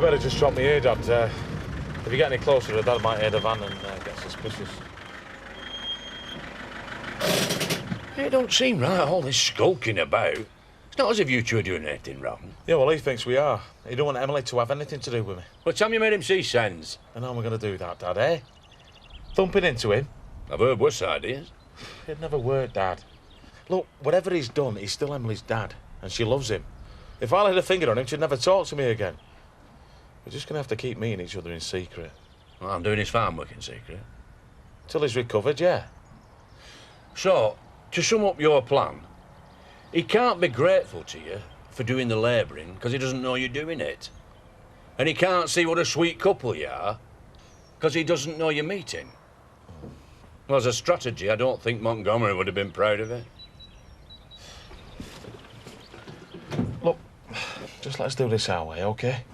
better just drop me here, Dad. If you get any closer, Dad might hear the van and get suspicious. It don't seem right, all this skulking about. It's not as if you two are doing anything wrong. Yeah, well, he thinks we are. He don't want Emily to have anything to do with me. Well, tell me you made him see sense. And how am I going to do that, Dad, eh? Thumping into him? I've heard worse ideas. It'd never work, Dad. Look, whatever he's done, he's still Emily's dad, and she loves him. If I laid a finger on him, she'd never talk to me again. We're just going to have to keep meeting each other in secret. Well, I'm doing his farm work in secret. Till he's recovered, yeah. So, to sum up your plan, he can't be grateful to you for doing the labouring because he doesn't know you're doing it. And he can't see what a sweet couple you are because he doesn't know you're meeting. Well, as a strategy, I don't think Montgomery would have been proud of it. Look, just let's do this our way, OK?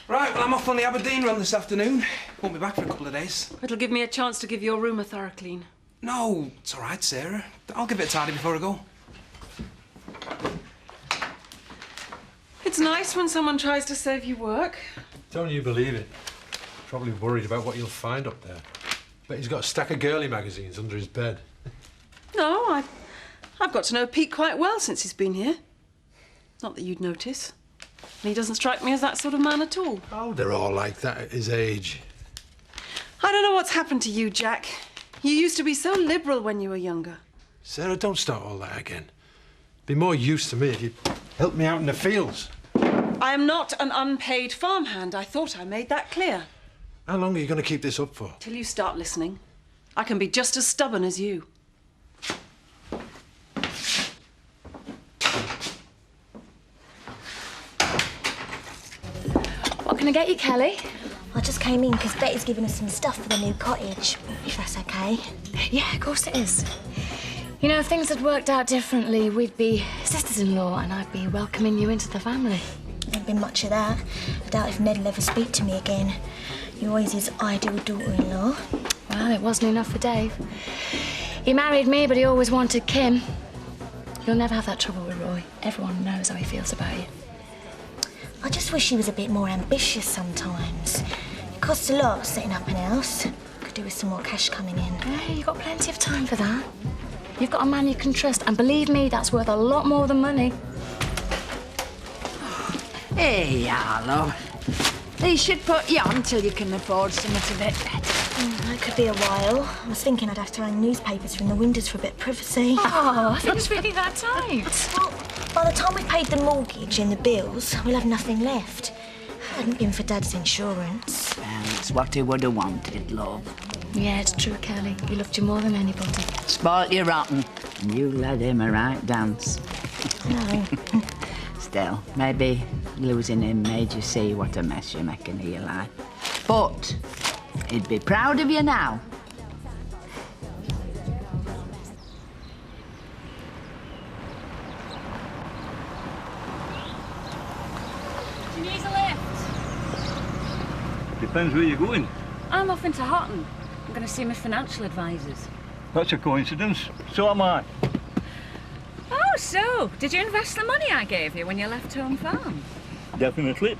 Right, well, I'm off on the Aberdeen run this afternoon. Won't be back for a couple of days. It'll give me a chance to give your room a thorough clean. No, it's all right, Sarah. I'll give it a tidy before I go. It's nice when someone tries to save you work. Don't you believe it? Probably worried about what you'll find up there. Bet he's got a stack of girly magazines under his bed. No, I've got to know Pete quite well since he's been here. Not that you'd notice. And he doesn't strike me as that sort of man at all. Oh, they're all like that at his age. I don't know what's happened to you, Jack. You used to be so liberal when you were younger. Sarah, don't start all that again. Be more use to me if you help me out in the fields. I am not an unpaid farmhand. I thought I made that clear. How long are you going to keep this up for? Till you start listening. I can be just as stubborn as you. What can I get you, Kelly? I just came in because Betty's giving us some stuff for the new cottage, if that's OK. Yeah, of course it is. You know, if things had worked out differently, we'd be sisters-in-law and I'd be welcoming you into the family. Ain't been much of that. I doubt if Ned'll ever speak to me again. You're always his ideal daughter-in-law. Well, it wasn't enough for Dave. He married me, but he always wanted Kim. You'll never have that trouble with Roy. Everyone knows how he feels about you. I just wish he was a bit more ambitious sometimes. It costs a lot setting up an house. Could do with some more cash coming in. Hey, you've got plenty of time for that. You've got a man you can trust, and believe me, that's worth a lot more than money. Hey, Arlo. They should put you on till you can afford something a bit better. That could be a while. I was thinking I'd have to hang newspapers from the windows for a bit of privacy. Oh, I think it's really that tight. Well, by the time we paid the mortgage and the bills, we'll have nothing left. Hadn't been for Dad's insurance. Well, it's what he would have wanted, love. Yeah, it's true, Kelly. He loved you more than anybody. Spoilt you rotten, and you led him a right dance. No. Still, maybe losing him made you see what a mess you're making of your life. But he'd be proud of you now. Do you need a lift? Depends where you're going. I'm off into Houghton. I'm going to see my financial advisors. That's a coincidence. So am I. Oh, so did you invest the money I gave you when you left home farm? Definitely.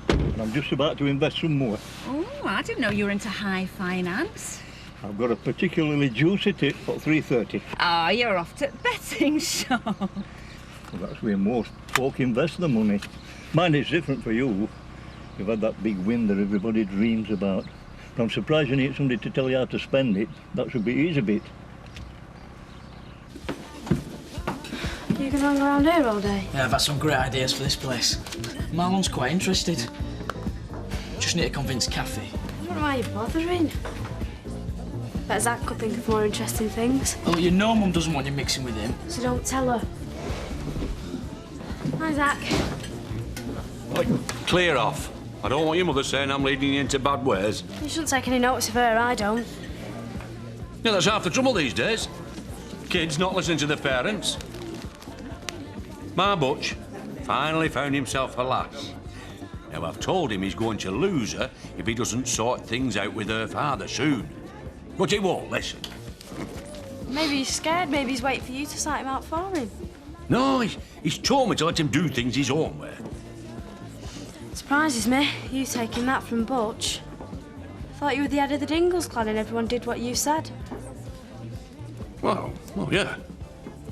And I'm just about to invest some more. Oh, I didn't know you were into high finance. I've got a particularly juicy tip for 3:30. Oh, you're off to betting shop. Well, that's where most folk invest the money. Mine is different for you. You've had that big win that everybody dreams about. But I'm surprised you need somebody to tell you how to spend it. That should be easy bit. You can hang around here all day? Yeah, I've had some great ideas for this place. Marlon's quite interested. Just need to convince Kathy. I don't know why you're bothering. Bet Zach could think of more interesting things. Well, you know Mum doesn't want you mixing with him. So don't tell her. Hi, Zach. Clear off. I don't want your mother saying I'm leading you into bad ways. You shouldn't take any notice of her, I don't. Yeah, that's half the trouble these days. Kids not listening to their parents. My Butch finally found himself a lass. Now, I've told him he's going to lose her if he doesn't sort things out with her father soon. But he won't listen. Maybe he's scared, maybe he's waiting for you to sort him out for him. No, he's told me to let him do things his own way. Surprises me, you taking that from Butch. I thought you were the head of the Dingles clan and everyone did what you said. Well, yeah.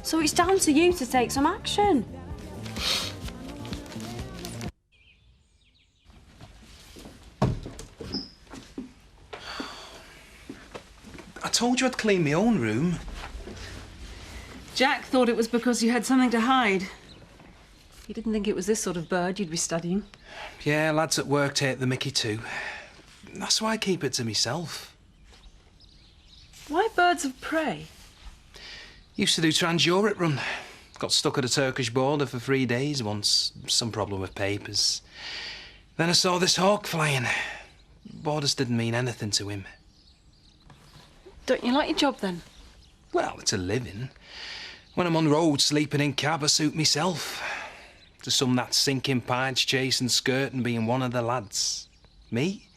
So it's down to you to take some action. I told you I'd clean my own room. Jack thought it was because you had something to hide. He didn't think it was this sort of bird you'd be studying. Yeah, lads at work take the mickey too. That's why I keep it to myself. Why birds of prey? Used to do Trans-Europe run. Got stuck at a Turkish border for 3 days once. Some problem with papers. Then I saw this hawk flying. Borders didn't mean anything to him. Don't you like your job then? Well, it's a living. When I'm on road sleeping in cab, I suit myself. To some that's sinking pints, chasing skirt and being one of the lads. Me?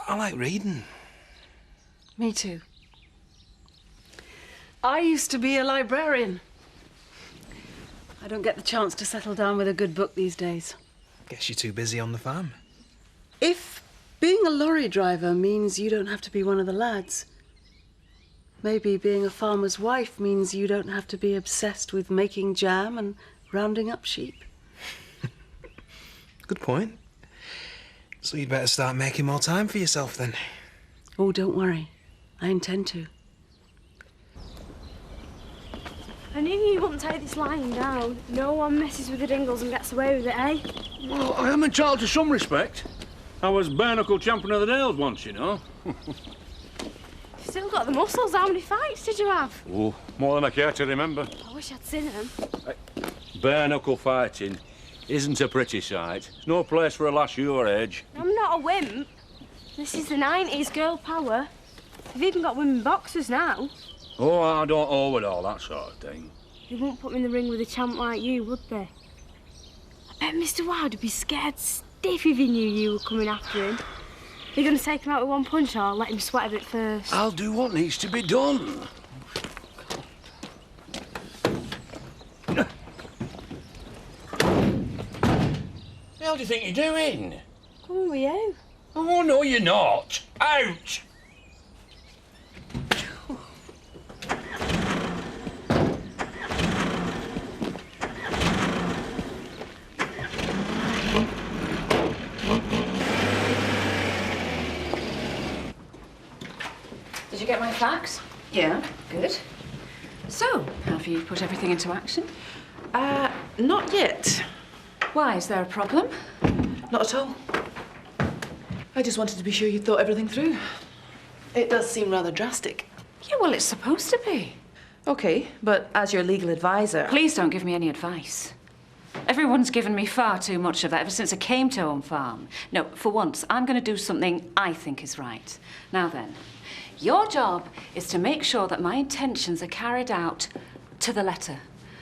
I like reading. Me too. I used to be a librarian. I don't get the chance to settle down with a good book these days. Guess you're too busy on the farm. If being a lorry driver means you don't have to be one of the lads, maybe being a farmer's wife means you don't have to be obsessed with making jam and rounding up sheep. Good point. So you'd better start making more time for yourself then. Oh, don't worry. I intend to. I knew you wouldn't take this lying down. No one messes with the Dingles and gets away with it, eh? Well, I am entitled to some respect. I was bare-knuckle champion of the Dales once, you know. You've still got the muscles. How many fights did you have? Oh, more than I care to remember. I wish I'd seen them. Bare-knuckle fighting isn't a pretty sight. It's no place for a lass your age. I'm not a wimp. This is the 90s, girl power. They've even got women boxers now. Oh, I don't owe with all that sort of thing. They wouldn't put me in the ring with a champ like you, would they? I bet Mr. Wilde would be scared stiff if he knew you were coming after him. You're going to take him out with one punch or let him sweat a bit first? I'll do what needs to be done. The hell do you think you're doing? Come with you. Oh, no, you're not. Out! Did you get my fax? Yeah. Good. So, have you put everything into action? Not yet. Why, is there a problem? Not at all. I just wanted to be sure you'd thought everything through. It does seem rather drastic. Yeah, well, it's supposed to be. Okay, but as your legal advisor... Please don't give me any advice. Everyone's given me far too much of that ever since I came to Home Farm. No, for once, I'm going to do something I think is right. Now then, your job is to make sure that my intentions are carried out to the letter,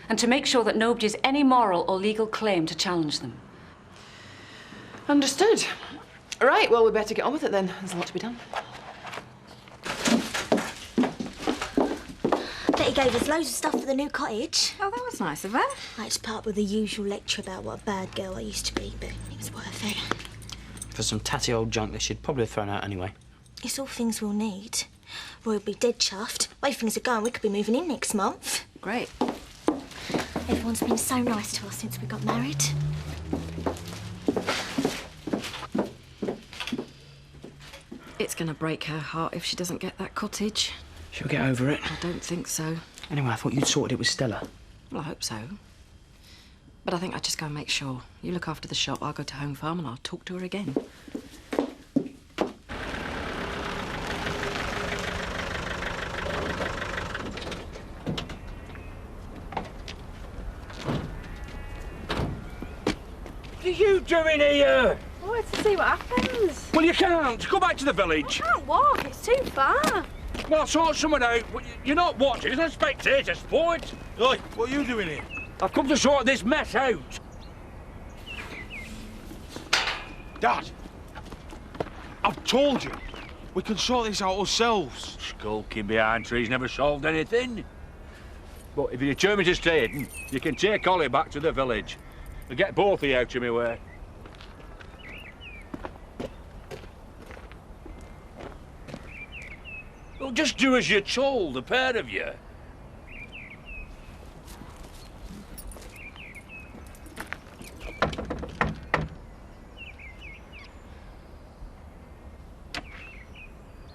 and to make sure that nobody has any moral or legal claim to challenge them. Understood. Right, well, we better get on with it then. There's a lot to be done. Betty gave us loads of stuff for the new cottage. Oh, that was nice of her. I had to part with the usual lecture about what a bad girl I used to be, but it was worth it. For some tatty old junk that she'd probably have thrown out anyway. It's all things we'll need. Roy will be dead chuffed. Way things are going, we could be moving in next month. Great. Everyone's been so nice to us since we got married. It's going to break her heart if she doesn't get that cottage. She'll get over it. I don't think so. Anyway, I thought you'd sorted it with Stella. Well, I hope so. But I think I'd just go and make sure. You look after the shop, I'll go to Home Farm and I'll talk to her again. What are you doing here? I wanted to see what happens. Well, you can't. Go back to the village. I can't walk, it's too far. Well, sort someone out. You're not watching, you're a spectator, sport. Oi, what are you doing here? I've come to sort this mess out. Dad, I've told you. We can sort this out ourselves. Skulking behind trees never solved anything. But if you're determined to stay hidden, you can take Ollie back to the village. I'll get both of you out of my way. Well, just do as you're told, the pair of you.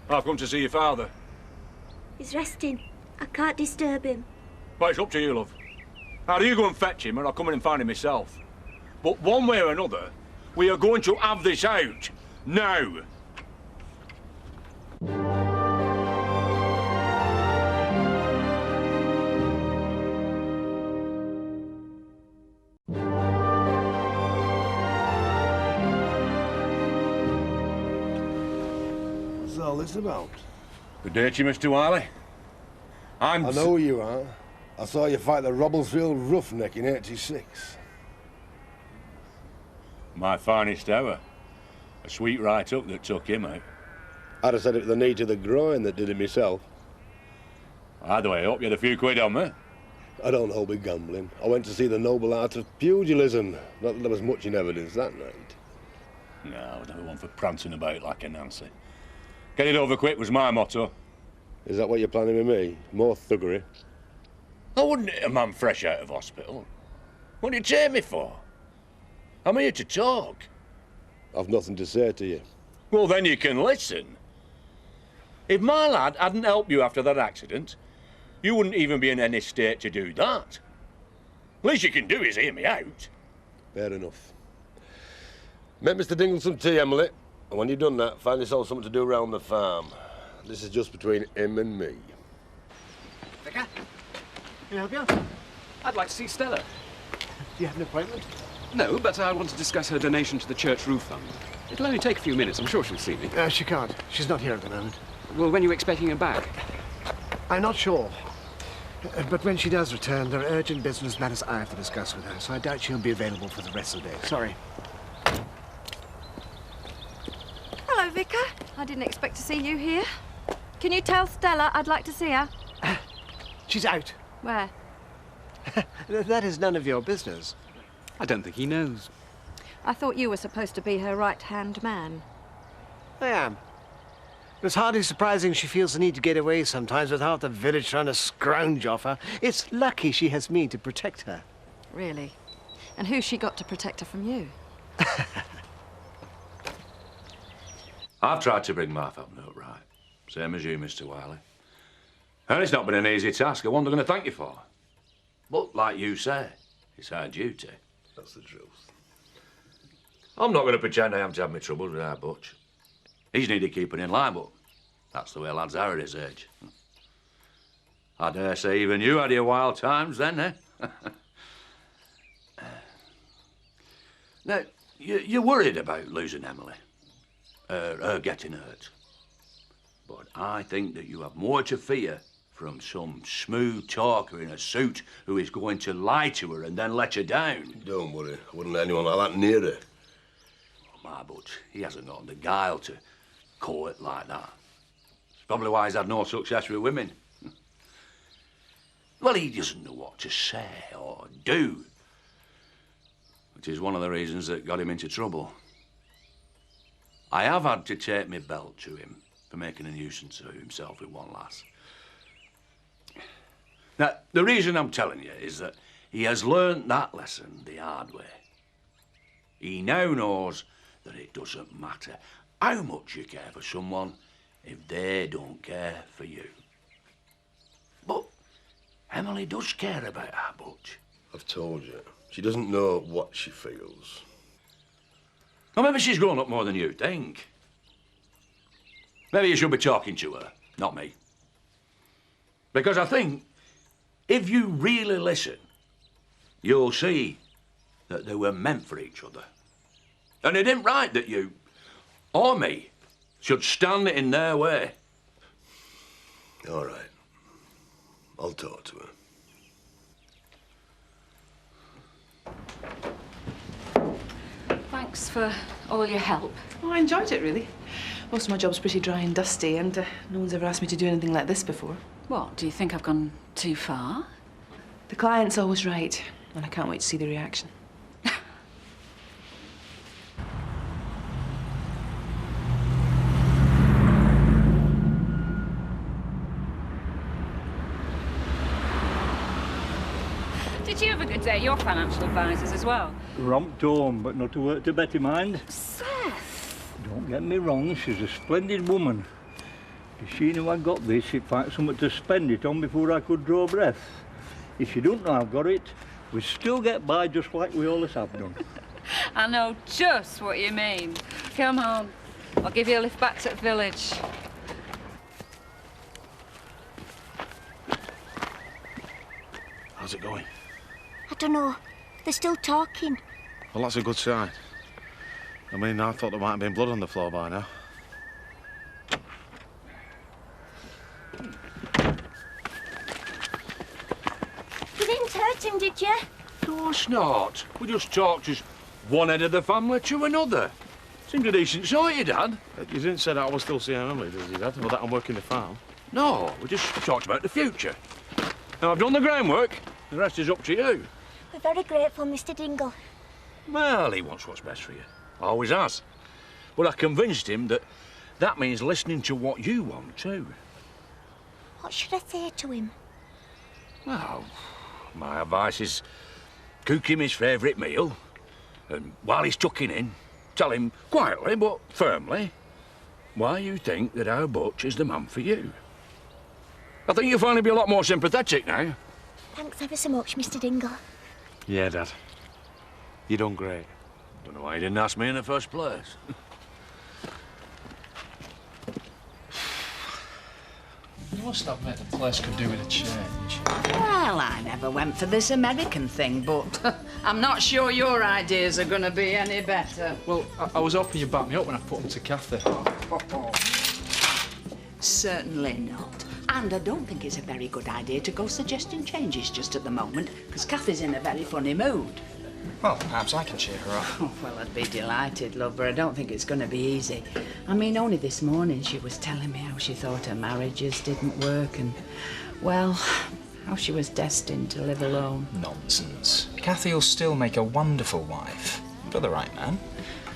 I've come to see your father. He's resting. I can't disturb him. But it's up to you, love. Either you go and fetch him, or I'll come in and find him myself. But one way or another, we are going to have this out. Now. What's all this about? Good day to you, Mr. Wiley. I know who you are. I saw you fight the Robblesfield roughneck in '86. My finest hour. A sweet write-up that took him out. I'd have said it was the knee to the groin that did it myself. Either way, I hope you had a few quid on me. I don't hold with gambling. I went to see the noble art of pugilism. Not that there was much in evidence that night. No, I was never one for prancing about like a Nancy. Get it over quick was my motto. Is that what you're planning with me? More thuggery? I wouldn't hit a man fresh out of hospital. What do you take me for? I'm here to talk. I've nothing to say to you. Well, then you can listen. If my lad hadn't helped you after that accident, you wouldn't even be in any state to do that. Least you can do is hear me out. Fair enough. Make Mr. Dingle some tea, Emily. And when you've done that, find yourself something to do around the farm. This is just between him and me. Vicar, can I help you? I'd like to see Stella. Do you have an appointment? No, but I want to discuss her donation to the church roof fund. It'll only take a few minutes. I'm sure she'll see me. She can't. She's not here at the moment. Well, when are you expecting her back? I'm not sure. But when she does return, there are urgent business matters I have to discuss with her, so I doubt she'll be available for the rest of the day. Sorry. Hello, Vicar. I didn't expect to see you here. Can you tell Stella I'd like to see her? She's out. Where? That is none of your business. I don't think he knows. I thought you were supposed to be her right-hand man. I am. It's hardly surprising she feels the need to get away sometimes with half the village trying to scrounge off her. It's lucky she has me to protect her. Really? And who's she got to protect her from you? I've tried to bring my family up right. Same as you, Mr. Wiley. And it's not been an easy task, a one they're going to thank you for. But, like you say, it's our duty. That's the truth. I'm not going to pretend I haven't had my troubles with our Butch. He's needed keeping in line, but that's the way lads are at his age. I dare say even you had your wild times then, eh? Now, you're worried about losing Emily. Her getting hurt. But I think that you have more to fear from some smooth talker in a suit who is going to lie to her and then let her down. Don't worry. I wouldn't let anyone like that near her. Well, my Butch, he hasn't got the guile to court like that. It's probably why he's had no success with women. Well, he doesn't know what to say or do, which is one of the reasons that got him into trouble. I have had to take my belt to him for making a nuisance of himself with one lass. Now, the reason I'm telling you is that he has learnt that lesson the hard way. He now knows that it doesn't matter how much you care for someone if they don't care for you. But Emily does care about our Butch. I've told you. She doesn't know what she feels. Well, maybe she's grown up more than you think. Maybe you should be talking to her, not me. Because I think if you really listen, you'll see that they were meant for each other. And it ain't right that you, or me, should stand in their way. All right. I'll talk to her. Thanks for all your help. Oh, I enjoyed it, really. Most of my job's pretty dry and dusty, and no one's ever asked me to do anything like this before. What, do you think I've gone too far? The client's always right, and I can't wait to see the reaction. Did you have a good day, your financial advisors as well? Romped home, but not to work to Betty, mind. Seth! Don't get me wrong, she's a splendid woman. If she knew I got this, she'd find something to spend it on before I could draw breath. If she don't know I've got it, we'd still get by just like we always have done. I know just what you mean. Come home. I'll give you a lift back to the village. How's it going? I don't know. They're still talking. Well, that's a good sign. I mean, I thought there might have been blood on the floor by now. You didn't hurt him, did you? Of course not. We just talked as one end of the family to another. Seemed a decent sort, your Dad. You didn't say that I was still seeing Emily, did you, Dad? Or that I'm working the farm? No, we just talked about the future. Now, I've done the groundwork. The rest is up to you. We're very grateful, Mr. Dingle. Well, he wants what's best for you. Always has. But I convinced him that that means listening to what you want, too. What should I say to him? Well, my advice is cook him his favourite meal, and while he's tucking in, tell him quietly but firmly why you think that our Butch is the man for you. I think you'll finally be a lot more sympathetic now. Thanks ever so much, Mr. Dingle. Yeah, Dad. You done great. Don't know why you didn't ask me in the first place. You must admit the place could do with a change. Well, I never went for this American thing, but I'm not sure your ideas are going to be any better. Well, I was hoping you'd back me up when I put them to Kathy. Certainly not. And I don't think it's a very good idea to go suggesting changes just at the moment, because Kathy's in a very funny mood. Well, perhaps I can cheer her up. Oh, well, I'd be delighted, love, but I don't think it's going to be easy. I mean, only this morning she was telling me how she thought her marriages didn't work and, well, how she was destined to live alone. Nonsense. Kathy will still make a wonderful wife. For the right man.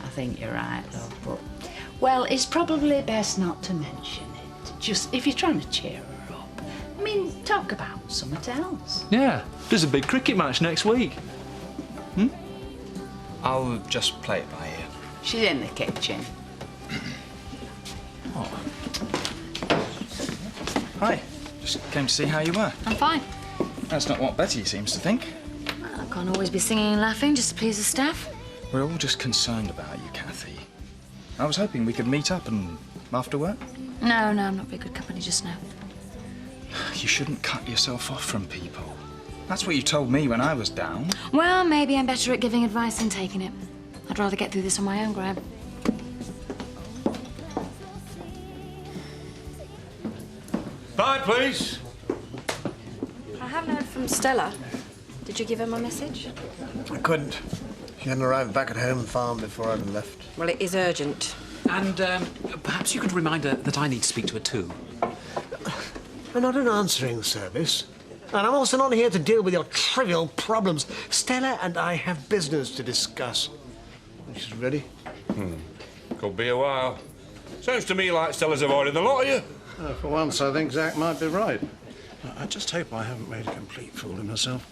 I think you're right, love, but, well, it's probably best not to mention it. Just if you're trying to cheer her up. I mean, talk about something else. Yeah, there's a big cricket match next week. I'll just play it by ear. She's in the kitchen. Oh. Hi. Just came to see how you were. I'm fine. That's not what Betty seems to think. Well, I can't always be singing and laughing just to please the staff. We're all just concerned about you, Kathy. I was hoping we could meet up and after work. No, I'm not very good company just now. You shouldn't cut yourself off from people. That's what you told me when I was down. Well, maybe I'm better at giving advice than taking it. I'd rather get through this on my own, Graham. Bye, please. I haven't heard from Stella. Did you give her my message? I couldn't. She hadn't arrived back at home farm before I'd left. Well, it is urgent. And perhaps you could remind her that I need to speak to her too. We're not an answering service. And I'm also not here to deal with your trivial problems. Stella and I have business to discuss. When she's ready. Could be a while. Sounds to me like Stella's avoiding the lot of you. For once, I think Zach might be right. I just hope I haven't made a complete fool of myself.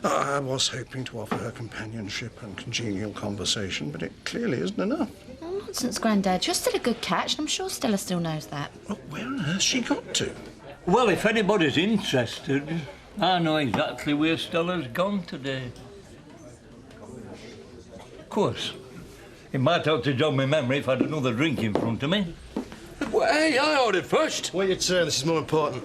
I was hoping to offer her companionship and congenial conversation, but it clearly isn't enough. Oh, nonsense, Grandad. You're still a good catch, and I'm sure Stella still knows that. Well, where on earth she got to? Well, if anybody's interested, I know exactly where Stella's gone today. Of course. It might help to jog my memory if I had another drink in front of me. Well, hey, I ordered first. Wait your turn, this is more important.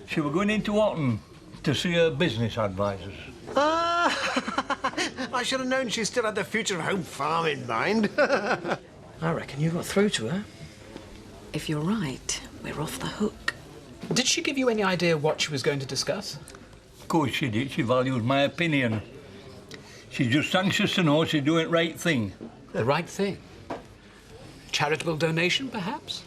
She were going into Otten to see her business advisors. I should have known she still had the future home farm in mind. I reckon you got through to her. If you're right, we're off the hook. Did she give you any idea what she was going to discuss? Of course she did. She values my opinion. She's just anxious to know she's doing the right thing. The right thing? Charitable donation, perhaps?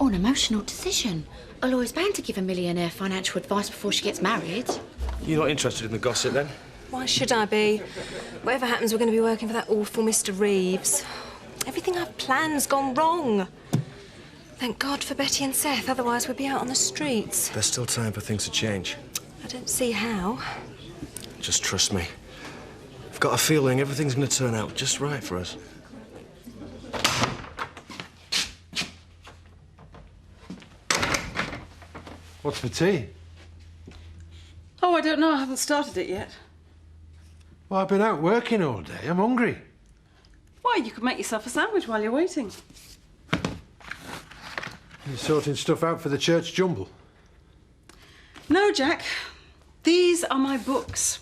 Oh, an emotional decision. A lawyer's bound to give a millionaire financial advice before she gets married. You're not interested in the gossip, then? Why should I be? Whatever happens, we're going to be working for that awful Mr. Reeves. Everything I've planned's gone wrong. Thank God for Betty and Seth, otherwise we'd be out on the streets. There's still time for things to change. I don't see how. Just trust me. I've got a feeling everything's going to turn out just right for us. What's for tea? Oh, I don't know. I haven't started it yet. Well, I've been out working all day. I'm hungry. Why, you could make yourself a sandwich while you're waiting. You're sorting stuff out for the church jumble? No, Jack. These are my books.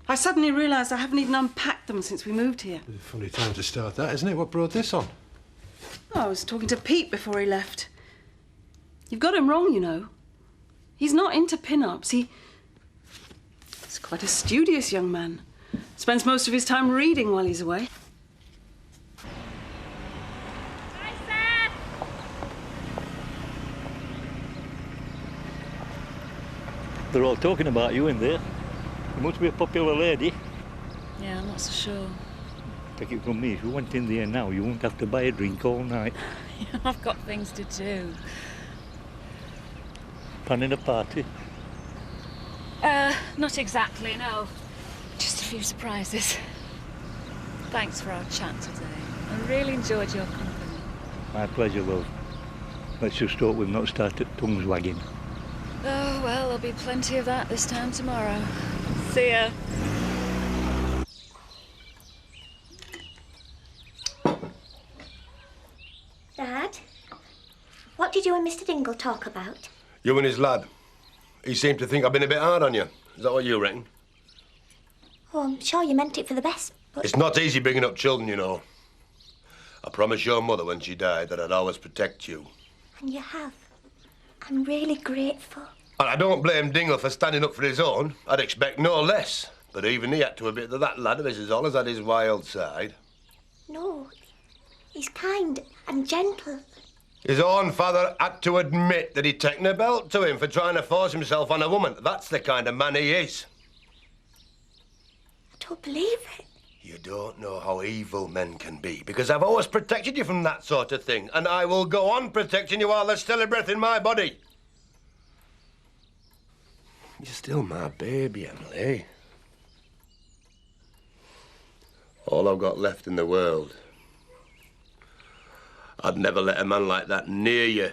I suddenly realised I haven't even unpacked them since we moved here. It's a funny time to start that, isn't it? What brought this on? Oh, I was talking to Pete before he left. You've got him wrong, you know. He's not into pin-ups. He's quite a studious young man. Spends most of his time reading while he's away. They're all talking about you in there. You must be a popular lady. Yeah, I'm not so sure. Take it from me, if you went in there now, you won't have to buy a drink all night. I've got things to do. Planning a party? Not exactly, no. Just a few surprises. Thanks for our chat today. I really enjoyed your company. My pleasure, love. Let's just hope we've not started tongues wagging. Oh, well, there'll be plenty of that this time tomorrow. See ya. Dad, what did you and Mr. Dingle talk about? You and his lad. He seemed to think I've been a bit hard on you. Is that what you reckon? Oh, I'm sure you meant it for the best, but... It's not easy bringing up children, you know. I promised your mother when she died that I'd always protect you. And you have. I'm really grateful. And I don't blame Dingle for standing up for his own. I'd expect no less. But even he had to admit that lad of his has always had his wild side. No, he's kind and gentle. His own father had to admit that he'd taken a belt to him for trying to force himself on a woman. That's the kind of man he is. I don't believe it. You don't know how evil men can be, because I've always protected you from that sort of thing, and I will go on protecting you while there's still a breath in my body. You're still my baby, Emily. All I've got left in the world. I'd never let a man like that near you.